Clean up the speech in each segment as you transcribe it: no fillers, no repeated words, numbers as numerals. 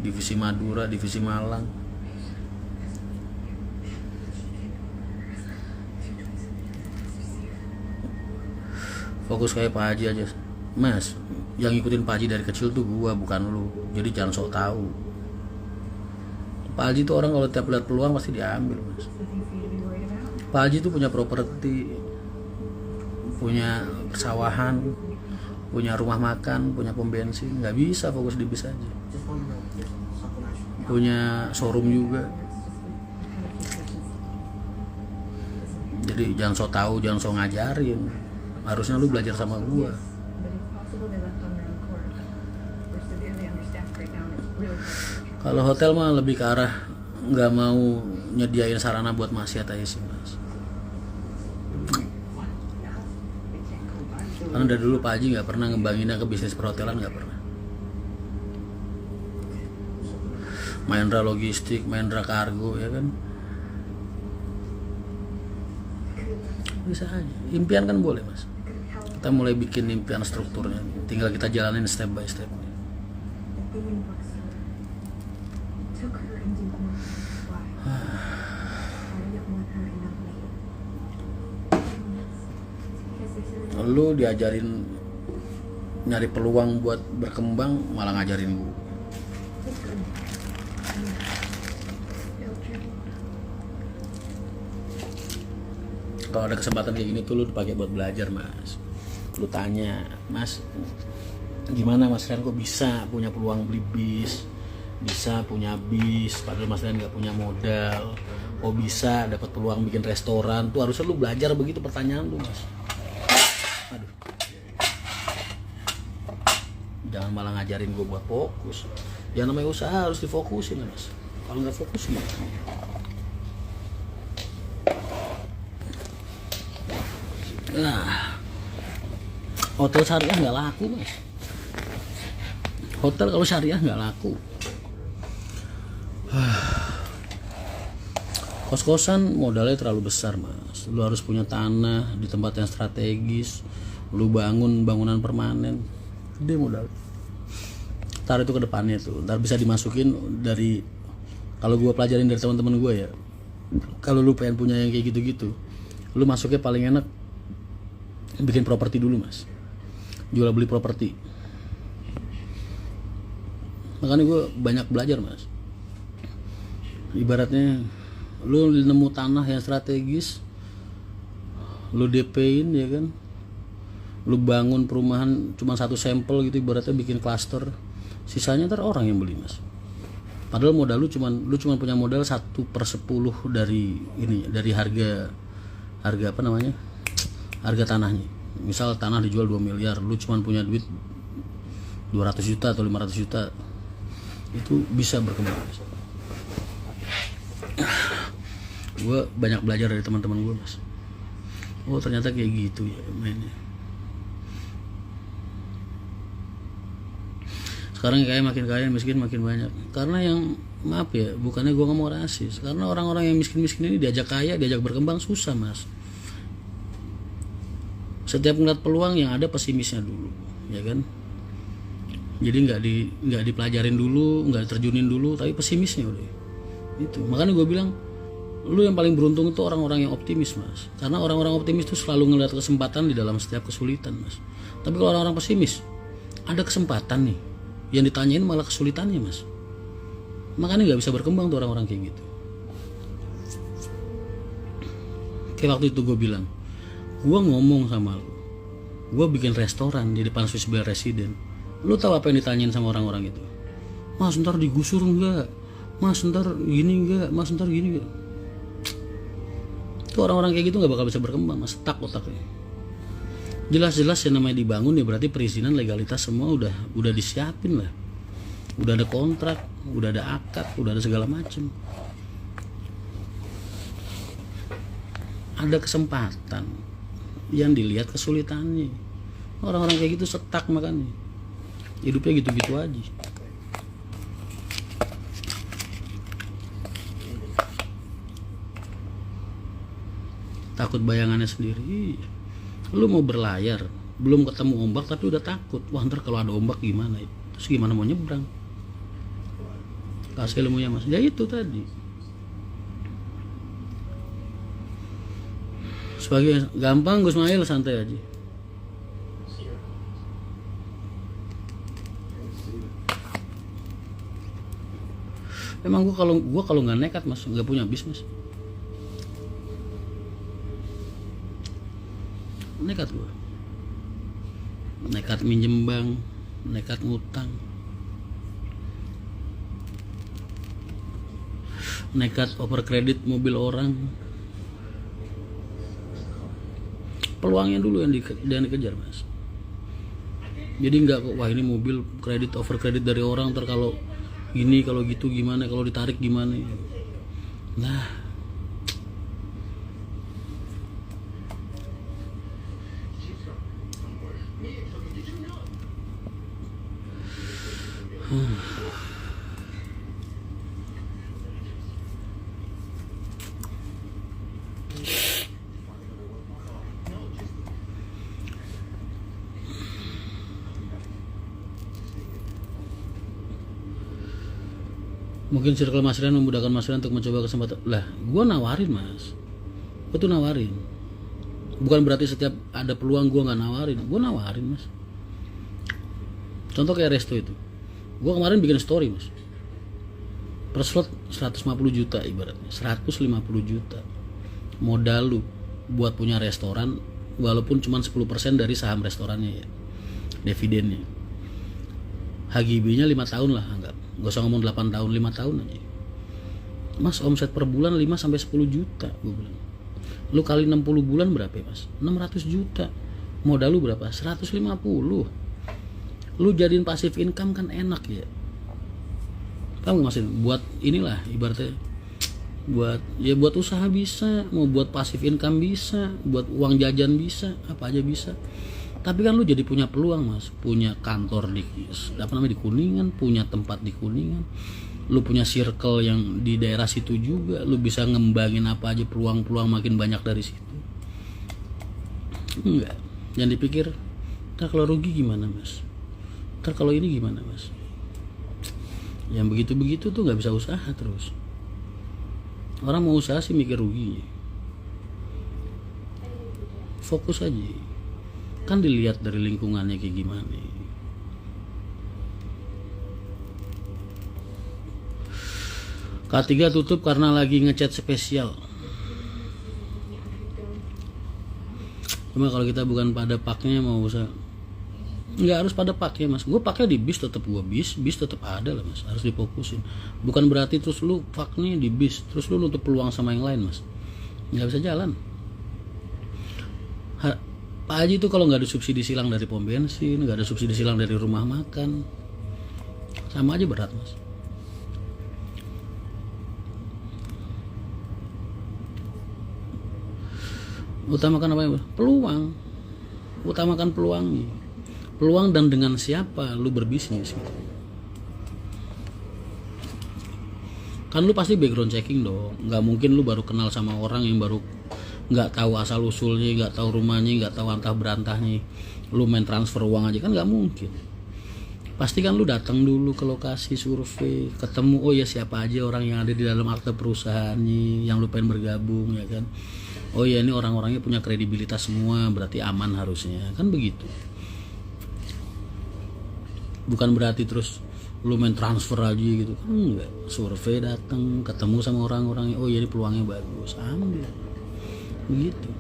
divisi Madura, divisi Malang. Fokus kayak Pak Haji aja, Mas. Yang ngikutin Pak Haji dari kecil tuh gua, bukan lu. Jadi jangan sok tahu. Pak Haji tuh orang kalau tiap lihat peluang pasti diambil, Mas. Pak Haji tuh punya properti, punya persawahan, punya rumah makan, punya pom bensin. Nggak bisa fokus di bis aja. Punya showroom juga. Jadi jangan sok tahu, jangan sok ngajarin. Harusnya lu belajar sama gua. Kalau hotel mah lebih ke arah nggak mau nyediain sarana buat maksiat aja sih, Mas. Karena dari dulu Pak Haji nggak pernah ngembanginnya ke bisnis perhotelan, nggak pernah. Mahendra Logistik, Mahendra Kargo, ya kan. Bisa aja. Impian kan boleh, Mas. Kita mulai bikin impian strukturnya, tinggal kita jalanin step by step. Lu diajarin nyari peluang buat berkembang, malah ngajarin gua. Kalau ada kesempatan kayak gini tuh lu dipakai buat belajar, Mas. Lu tanya, Mas, gimana Mas Rian kok bisa punya peluang beli bis, bisa punya bis, padahal Mas Rian nggak punya modal. Kok bisa dapat peluang bikin restoran? Tuh harusnya lu belajar begitu pertanyaan lu, Mas. Aduh, jangan malah ngajarin gue buat fokus. Yang namanya usaha harus difokusin, Mas. Kalau nggak fokus gimana? Nah, hotel syariah nggak laku, Mas. Hotel kalau syariah nggak laku. Kos-kosan modalnya terlalu besar, Mas. Lu harus punya tanah di tempat yang strategis. Lu bangun bangunan permanen, gede modal. Ntar itu ke depannya tuh, ntar bisa dimasukin dari, kalau gue pelajarin dari teman-teman gue ya, kalau lu pengen punya yang kayak gitu-gitu, lu masuknya paling enak bikin properti dulu, Mas. Jual beli properti. Makanya gue banyak belajar, Mas. Ibaratnya lu nemu tanah yang strategis, lu DP-in, ya kan, lu bangun perumahan cuma satu sampel gitu, ibaratnya bikin klaster, sisanya ntar orang yang beli, Mas. Padahal modal lu cuma punya modal 1/10 dari ini, dari harga apa namanya, harga tanahnya. Misal tanah dijual 2 miliar, lu cuma punya duit 200 juta atau 500 juta, itu bisa berkembang. Gue banyak belajar dari teman-teman gue, Mas. Oh ternyata kayak gitu ya mainnya. Sekarang kayak makin kaya, miskin makin banyak. Karena yang, maaf ya, bukannya gue nggak mau rasis, karena orang-orang yang miskin-miskin ini diajak kaya, diajak berkembang susah, Mas. Setiap ngeliat peluang yang ada pesimisnya dulu, ya kan. Jadi nggak dipelajarin dulu, nggak terjunin dulu, tapi pesimisnya udah. Itu makanya gue bilang, lu yang paling beruntung itu orang-orang yang optimis, Mas. Karena orang-orang optimis itu selalu ngeliat kesempatan di dalam setiap kesulitan, Mas. Tapi kalau orang-orang pesimis, ada kesempatan nih, yang ditanyain malah kesulitannya, Mas. Makanya nggak bisa berkembang tuh orang-orang kayak gitu. Kayak waktu itu gue bilang, gue ngomong sama lu, gue bikin restoran di depan Swiss Bell Resident. Lu tahu apa yang ditanyain sama orang-orang itu? Mas ntar digusur enggak? Mas ntar gini enggak? Mas ntar gini enggak? Itu orang-orang kayak gitu nggak bakal bisa berkembang, Mas. Stuck otaknya. Jelas-jelas yang namanya dibangun ya berarti perizinan, legalitas semua udah disiapin lah. Udah ada kontrak, udah ada akad, udah ada segala macam. Ada kesempatan, yang dilihat kesulitannya. Orang-orang kayak gitu stuck, makanya hidupnya gitu-gitu aja. Takut bayangannya sendiri. Lu mau berlayar, belum ketemu ombak tapi udah takut. Wah ntar kalau ada ombak gimana? Terus gimana mau nyebrang? kasih ilmunya mas. Ya itu tadi, sebagai gampang Gus Mail santai aja. Emang gua kalau nggak nekat mas, nggak punya bisnis. Nekat gua, nekat minjem bank, nekat ngutang, nekat over kredit mobil orang. Peluangnya dulu yang dikejar mas. Jadi nggak kok, wah ini mobil kredit over kredit dari orang, ntar kalau gini kalau gitu gimana, kalau ditarik gimana. Nah, mungkin circle Mas Rian memudahkan Mas Rian untuk mencoba kesempatan. Lah, gue nawarin mas, gue tuh nawarin. Bukan berarti setiap ada peluang gue nggak nawarin, gue nawarin mas. Contoh kayak resto itu, gue kemarin bikin story mas, per slot 150 juta ibaratnya, 150 juta modal lu buat punya restoran, walaupun cuma 10% dari saham restorannya ya, dividennya. HGB-nya 5 tahun lah anggap, gak usah ngomong 8 tahun, 5 tahun aja mas. Omset per bulan 5-10 juta gue bilang. Lu kali 60 bulan berapa ya mas? 600 juta. Modal lu berapa? 150. Lu jadiin passive income kan enak ya. Paham gak maksudnya? Buat inilah ibaratnya, buat usaha bisa, mau buat passive income bisa, buat uang jajan bisa, apa aja bisa. Tapi kan lu jadi punya peluang mas, punya kantor di Kuningan, punya tempat di Kuningan, lu punya circle yang di daerah situ juga, lu bisa ngembangin apa aja, peluang-peluang makin banyak dari situ. Enggak, jangan dipikir ntar kalau rugi gimana mas, ntar kalau ini gimana mas. Yang begitu-begitu tuh nggak bisa usaha terus. Orang mau usaha sih mikir ruginya. Fokus aja. Kan dilihat dari lingkungannya kayak gimana. K3 tutup karena lagi ngechat spesial. Cuma kalau kita bukan pada paknya mau usah, nggak harus pada paknya mas. Gue pakai di bis tetap gue bis tetap ada lah mas, harus difokusin. Bukan berarti terus lu paknya di bis terus lu nutup peluang sama yang lain mas, nggak bisa jalan. Pak Haji itu kalau nggak ada subsidi silang dari pom bensin, nggak ada subsidi silang dari rumah makan, sama aja berat mas. Utamakan apa ya? Peluang. Utamakan peluangnya. Peluang dan dengan siapa lu berbisnis gitu. Kan lu pasti background checking dong. Nggak mungkin lu baru kenal sama orang yang baru nggak tahu asal usulnya, nggak tahu rumahnya, nggak tahu antah berantahnya, lu main transfer uang aja kan nggak mungkin. Pasti kan lu datang dulu ke lokasi, survei, ketemu oh ya siapa aja orang yang ada di dalam akte perusahaannya yang lu pengen bergabung ya kan. Oh ya ini orang-orangnya punya kredibilitas semua, berarti aman harusnya kan begitu. Bukan berarti terus lu main transfer aja gitu kan, enggak. Survei, datang ketemu sama orang-orangnya, oh ya ini peluangnya bagus, ambil begitu.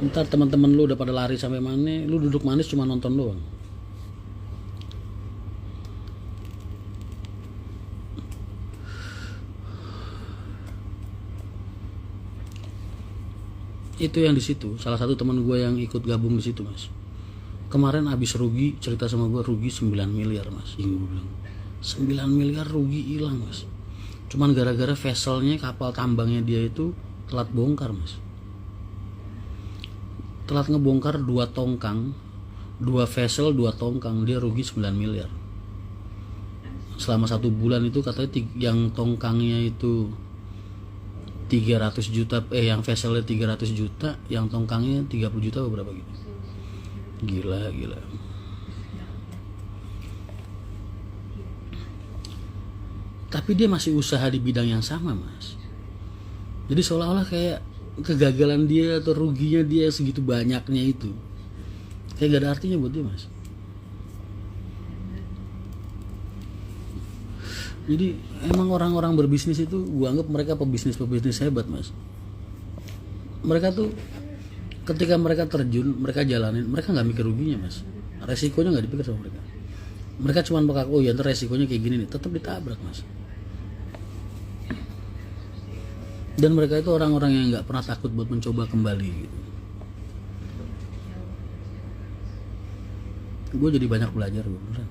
Ntar teman-teman lu udah pada lari sampai mana, lu duduk manis cuma nonton doang. Itu yang di situ, salah satu teman gue yang ikut gabung di situ mas, kemarin abis rugi, cerita sama gue rugi 9 miliar mas. Yang gue bilang 9 miliar rugi hilang mas, cuman gara-gara vesselnya, kapal tambangnya dia itu telat bongkar mas. Telat ngebongkar 2 tongkang, 2 vessel 2 tongkang, dia rugi 9 miliar. Selama 1 bulan itu katanya yang tongkangnya itu 3 300 juta, yang vesselnya 300 juta, yang tongkangnya 30 juta atau berapa gitu. Gila. Tapi dia masih usaha di bidang yang sama, Mas. Jadi seolah-olah kayak kegagalan dia atau ruginya dia segitu banyaknya itu kayak gak ada artinya buat dia, Mas. Jadi emang orang-orang berbisnis itu gua anggap mereka pebisnis hebat, Mas. Mereka tuh ketika mereka terjun, mereka jalanin, mereka nggak mikir ruginya, Mas. Resikonya nggak dipikir sama mereka. Mereka cuma bakal, oh ya ntar resikonya kayak gini nih, tetap ditabrak, Mas. Dan mereka itu orang-orang yang nggak pernah takut buat mencoba kembali gitu. Gue jadi banyak belajar, gue beneran.